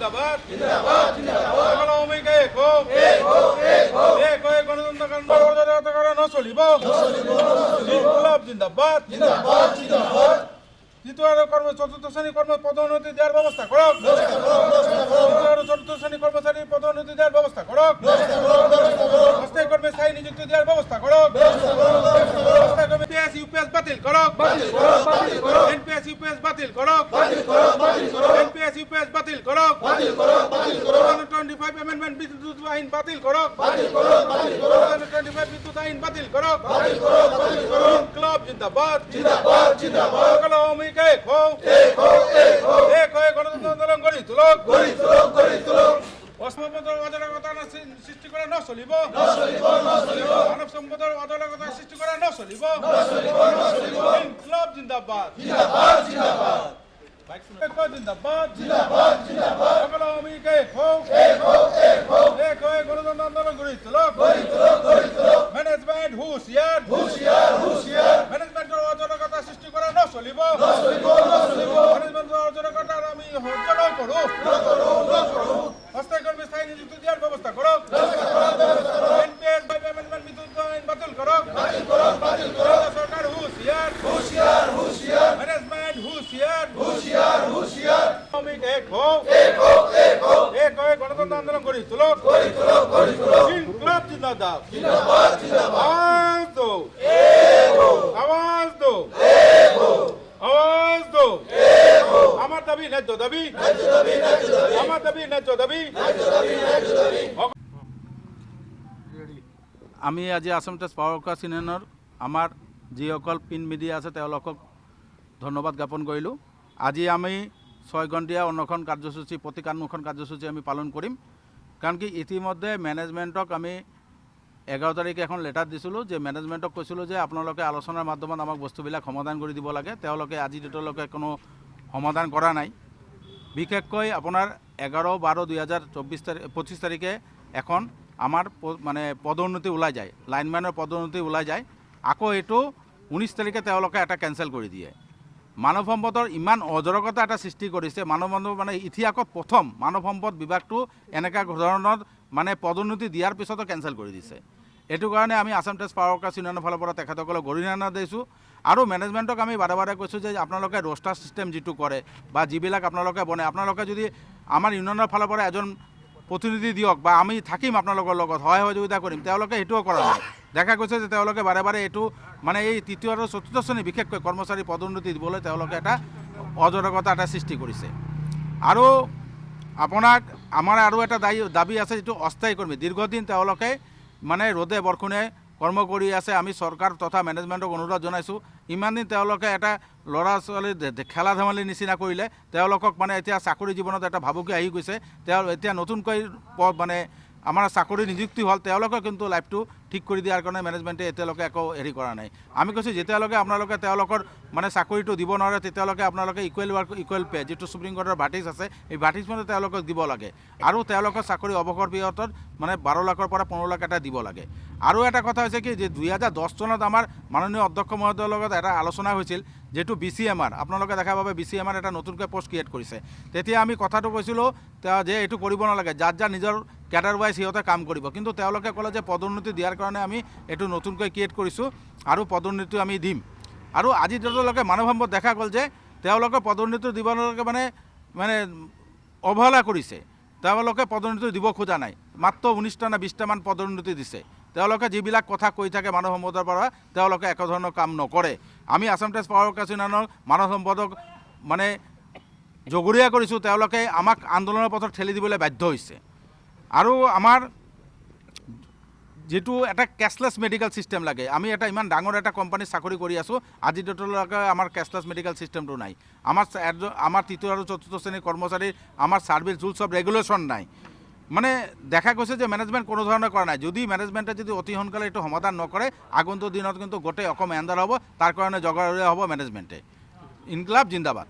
জিন্দাবাদ জিন্দাবাদ জিন্দাবাদ অমিকে এক হয়ে গণতন্ত্র কারণ চলিব ইনকলাব জিন্দাবাদ জিন্দাবাদ জিন্দাবাদ দ্বিতীয় কর্ম চতুর্থ শ্রেণী কর্ম পদোন্নতি দেওয়ার ব্যবস্থা করক দ্বিতীয় চতুর্থ শ্রেণী কর্মচারী পদোন্নতি দেওয়ার ব্যবস্থা করক অস্থায়ী কর্মে স্থায়ী নিযুক্তি দেওয়ার ব্যবস্থা করক অস্থায়ী কর্মে পিএস ইউপিএস বাতিল করক এনপিএস ইউপিএস বাতিল করক এনপিএস ইউপিএস বাতিল করক 2025 অ্যামেন্ডমেন্ট বিদ্যুৎ আইন বাতিল করক 2025 বিদ্যুৎ আইন বাতিল করক ইনকলাব জিন্দাবাদ জিন্দাবাদ জিন্দাবাদ এক হয়ে গণতন্ত্র আন্দোলন গড়ি তুলক অসম্পদের অজরাগতা সৃষ্টি করে ন চলিব মানব সম্পদের অজরাগতা সৃষ্টি করে ন চলিব ইনকলাব জিন্দাবাদ জিন্দাবাদ জিন্দাবাদ জিন্দাবাদ জিন্দাবাদ জিন্দাবাদ এক হয়ে গণতন্ত্র আন্দোলন গড়ি তুলক ম্যানেজমেন্ট হুঁশিয়ার হুঁশিয়ার হুঁশিয়ার ম্যানেজমেন্টের অজরাগতা সৃষ্টি করে ন চলিব ম্যানেজমেন্টের অজরাগতার আমি হর্জন করো অস্থায়ী কর্মী স্থায়ী নিযুক্তি দেওয়ার ব্যবস্থা করক এনপিএস অ্যামেন্ডমেন্ট বিদ্যুৎ আইন বাতিল করক সরকার হুঁশিয়ার হুঁশিয়ার হুঁশিয়ার ম্যানেজমেন্ট হুঁশিয়ার হুঁশিয়ার হুঁশিয়ার এক হয়ে গণতন্ত্র আন্দোলন গড়ি তুলক ইনকলাব জিন্দাবাদ জিন্দাবাদ আওয়াজ দো আওয়াজ দো আওয়াজ দো আমার দাবি ন্যায্য দাবি আমার দাবি ন্যায্য দাবি আমি আজি আসাম টেষ্ট পাৱাৰকাষ্ট ইউনিয়নৰ আমাৰ যিসকল প্ৰিণ্ট মিডিয়া আছে তেওঁলোকক ধন্যবাদ জ্ঞাপন কৰিলোঁ। আজি আমি 6 ঘণ্টীয়া অনশন কাৰ্যসূচী প্ৰতিকাৰ অনশন কাৰ্যসূচী আমি পালন কৰিম। কাৰণ কি ইতিমধ্যে মেনেজমেণ্টক আমি 11 তাৰিখে এখন লেটাৰ দিছিলোঁ যে মেনেজমেণ্টক কৈছিলোঁ যে আপোনালোকে আলোচনাৰ মাধ্যমত আমাক বস্তুবিলাক সমাধান কৰি দিব লাগে। তেওঁলোকে আজি ডেটলৈকে কোনো সমাধান কৰা নাই। বিশেষকৈ আপোনাৰ 11/12/2025 তাৰিখে এখন আমাৰ মানে পদোন্নতি ওলাই যায়, লাইনমেনৰ পদোন্নতি ওলাই যায়। আকৌ এইটো 19 তাৰিখে তেওঁলোকে এটা কেঞ্চেল কৰি দিয়ে। মানৱ সম্পদৰ ইমান অজৰকতা এটা সৃষ্টি কৰিছে। মানৱ সম্পদ মানে ইতিহাসত প্ৰথম মানৱ সম্পদ বিভাগটো এনেকুৱা ধৰণৰ মানে পদোন্নতি দিয়াৰ পিছতো কেঞ্চেল কৰি দিছে। এইটো কাৰণে আমি আসাম টেষ্ট পাৱাৰকাষ্ট ইউনিয়নৰ ফালৰ পৰা তেখেতসকলক গৰিহণা দিছোঁ। আৰু মেনেজমেণ্টক আমি বাৰে বাৰে কৈছোঁ যে আপোনালোকে ৰোষ্টাৰ ছিষ্টেম যিটো কৰে বা যিবিলাক আপোনালোকে বনায়, আপোনালোকে যদি আমাৰ ইউনিয়নৰ ফালৰ পৰা এজন প্ৰতিনিধি দিয়ক বা আমি থাকিম আপোনালোকৰ লগত সহায় সহযোগিতা কৰিম, তেওঁলোকে সেইটোও কৰা নাই। দেখা গৈছে যে তেওঁলোকে বাৰে বাৰে এইটো মানে এই তৃতীয় আৰু চতুৰ্থ শ্ৰেণী বিশেষকৈ কৰ্মচাৰী পদোন্নতি দিবলৈ তেওঁলোকে এটা অজৰকতা এটা সৃষ্টি কৰিছে। আৰু আপোনাক আমাৰ আৰু এটা দাবী আছে, যিটো অস্থায়ী কৰ্মী দীৰ্ঘদিন তেওঁলোকে মানে ৰ'দে বৰষুণে কৰ্ম কৰি আছে। আমি চৰকাৰ তথা মেনেজমেণ্টক অনুৰোধ জনাইছোঁ, ইমান দিন তেওঁলোকে এটা ল'ৰা ছোৱালী খেলা ধেমালিৰ নিচিনা কৰিলে। তেওঁলোকক মানে এতিয়া চাকৰি জীৱনত এটা ভাবুকি আহি গৈছে। এতিয়া নতুনকৈ মানে আমাৰ চাকৰি নিযুক্তি হ'ল, তেওঁলোকে কিন্তু লাইফটো ঠিক কৰি দিয়াৰ কাৰণে মেনেজমেণ্টে এতিয়ালৈকে একো হেৰি কৰা নাই। আমি কৈছোঁ যেতিয়ালৈকে আপোনালোকে তেওঁলোকৰ মানে চাকৰিটো দিব নোৱাৰে তেতিয়ালৈকে আপোনালোকে ইকুৱেল ৱৰ্ক ইকুৱেল পে যিটো সুপ্ৰিম কোৰ্টৰ ভাৰ্টিছ আছে, এই ভাৰ্টিছমতে তেওঁলোকক দিব লাগে। আৰু তেওঁলোকৰ চাকৰি অৱসৰ পিৰিয়ডত মানে 12 লাখৰ পৰা 15 লাখ এটা দিব লাগে। আৰু এটা কথা হৈছে কি যে 2010 চনত আমাৰ মাননীয় অধ্যক্ষ মহোদয়ৰ লগত এটা আলোচনা হৈছিল, যেটো BCMR আপোনালোকে দেখা পাবে BCMR এটা নতুনকৈ পোষ্ট ক্ৰিয়েট কৰিছে। তেতিয়া আমি কথাটো কৈছিলোঁ যে এইটো কৰিব নালাগে, যাৰ যাৰ নিজৰ ক্যাডাৰ ৱাইজ সিহঁতে কাম কৰিব। কিন্তু তেওঁলোকে ক'লে যে পদোন্নতি দিয়াৰ কাৰণে আমি এইটো নতুনকৈ ক্ৰিয়েট কৰিছোঁ আৰু পদোন্নতি আমি দিম। আৰু আজি ডেটলৈকে মানৱ সম্পদ দেখা গ'ল যে তেওঁলোকে পদোন্নতি দিবলৈকে মানে অৱহেলা কৰিছে। তেওঁলোকে পদোন্নতি দিব খোজা নাই। মাত্ৰ 19টা নে 20টামান পদোন্নতি দিছে। তেওঁলোকে যিবিলাক কথা কৈ থাকে মানৱ সম্পদৰ পৰা, তেওঁলোকে একধৰণৰ কাম নকৰে। আমি আসাম টেষ্ট পাৱাৰকাষ্ট ইউনিয়নৰ মানৱ সম্পদক মানে জগৰীয়া কৰিছোঁ, তেওঁলোকে আমাক আন্দোলনৰ পথত ঠেলি দিবলৈ বাধ্য হৈছে। আৰু আমাৰ যেটো এটা কেশলেছ মেডিকেল সিস্টেম লাগে। আমি এটা ইমান ডাঙৰ এটা কোম্পানী চাকৰি কৰি আছোঁ, আজি ডেটলৈকে আমাৰ কেশলেছ মেডিকেল সিস্টেমটো নাই। আমাৰ তৃতীয় আৰু চতুৰ্থ শ্ৰেণীৰ কৰ্মচাৰীৰ আমাৰ সাৰ্ভিস ৰুলস অফ ৰেগুলেশন নাই। মানে দেখা গৈছে যে মেনেজমেন্ট কোনো ধৰণৰ কৰা নাই। যদি মেনেজমেন্টে যদি অতি সোনকালে এইটো সমাধান নকৰে, আগন্তুক দিনত কিন্তু গোটেই অসম এন্ধাৰ হ'ব। তাৰ কাৰণে জগৰীয়া হ'ব মেনেজমেন্টে। ইনকলাব জিন্দাবাদ।